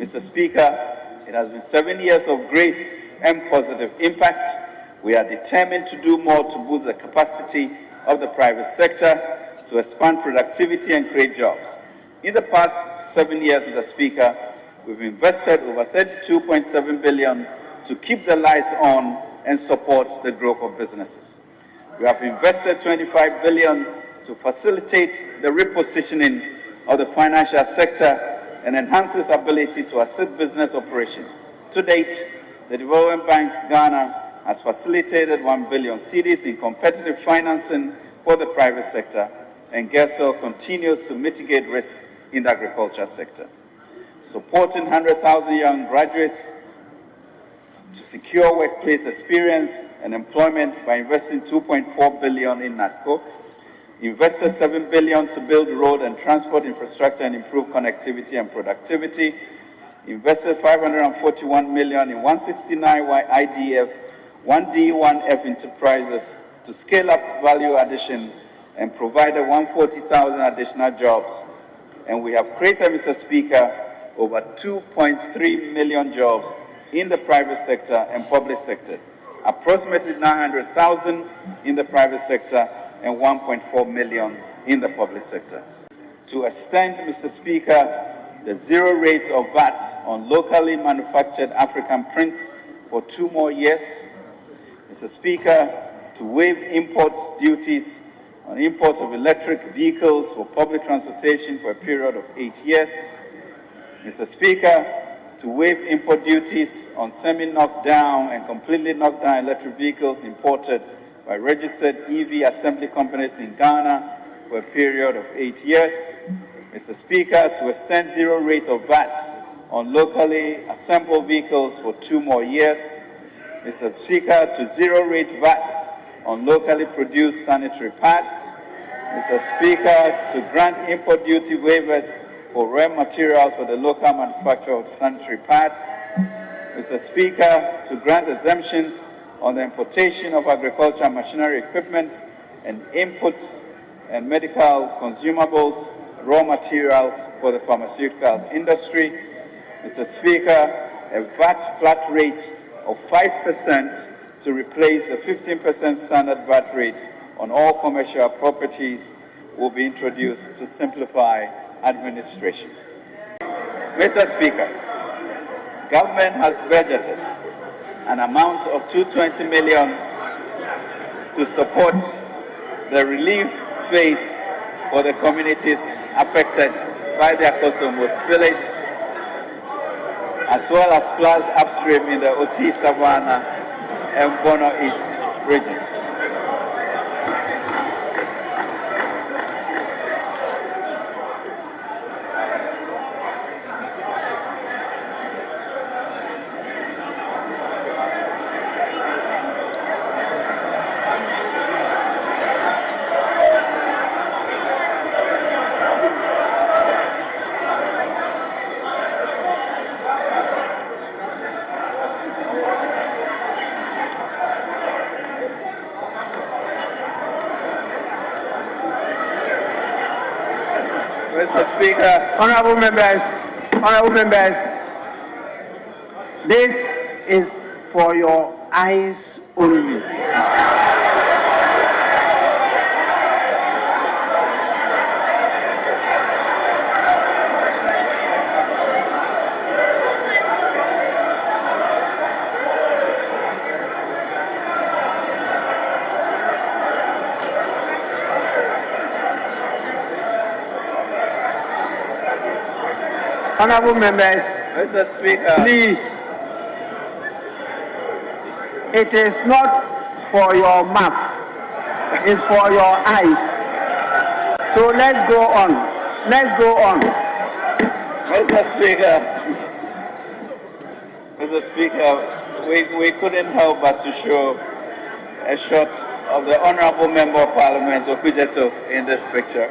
Mr. Speaker, it has been 7 years of grace and positive impact. We are determined to do more to boost the capacity of the private sector, to expand productivity and create jobs. In the past 7 years, Mr. Speaker, we've invested over 32.7 billion to keep the lights on and support the growth of businesses. We have invested 25 billion to facilitate the repositioning of the financial sector and enhance its ability to assist business operations. To date, the Development Bank Ghana has facilitated 1 billion cedis in competitive financing for the private sector, and GESL continues to mitigate risk in the agriculture sector. Supporting 100,000 young graduates to secure workplace experience and employment by investing 2.4 billion in NATCO, invested 7 billion to build road and transport infrastructure and improve connectivity and productivity, invested 541 million in 169 IDF, 1D1F enterprises to scale up value addition and provided 140,000 additional jobs. And we have created, Mr. Speaker, over 2.3 million jobs in the private sector and public sector, approximately 900,000 in the private sector and 1.4 million in the public sector. To extend, Mr. Speaker, the zero rate of VAT on locally manufactured African prints for 2 more years. Mr. Speaker, to waive import duties on import of electric vehicles for public transportation for a period of 8 years. Mr. Speaker, to waive import duties on semi-knocked down and completely knocked down electric vehicles imported by registered EV assembly companies in Ghana for a period of 8 years. Mr. Speaker, to extend zero rate of VAT on locally assembled vehicles for 2 more years. Mr. Speaker, to zero rate VAT on locally produced sanitary pads. Mr. Speaker, to grant import duty waivers for raw materials for the local manufacture of sanitary pads. Mr. Speaker, to grant exemptions on the importation of agricultural machinery equipment and inputs and medical consumables, raw materials for the pharmaceutical industry. Mr. Speaker, a VAT flat rate of 5% to replace the 15% standard VAT rate on all commercial properties will be introduced to simplify administration. Mr. Speaker, government has budgeted an amount of 220 million to support the relief phase for the communities affected by the Akosombo spillage, as well as floods upstream in the Oti, Savannah, and Bono East regions. Mr. Speaker, honorable members, this is for your eyes only. Honorable members, Mr. Speaker, please, it is not for your mouth, it's for your eyes. So let's go on. Mr. Speaker, we couldn't help but to show a shot of the Honorable Member of Parliament, Okujeto, in this picture.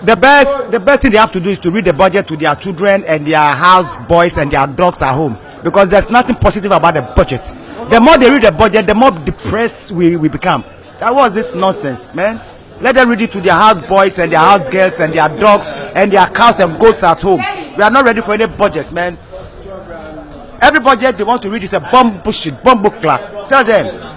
The best thing they have to do is to read the budget to their children and their house boys and their dogs at home, because there's nothing positive about the budget. The more they read the budget, the more depressed we become. That was this nonsense, man. Let them read it to their house boys and their house girls and their dogs and their cows and goats at home. We are not ready for any budget, man. Every budget they want to read is a bomb bullshit, bomb book class. Tell them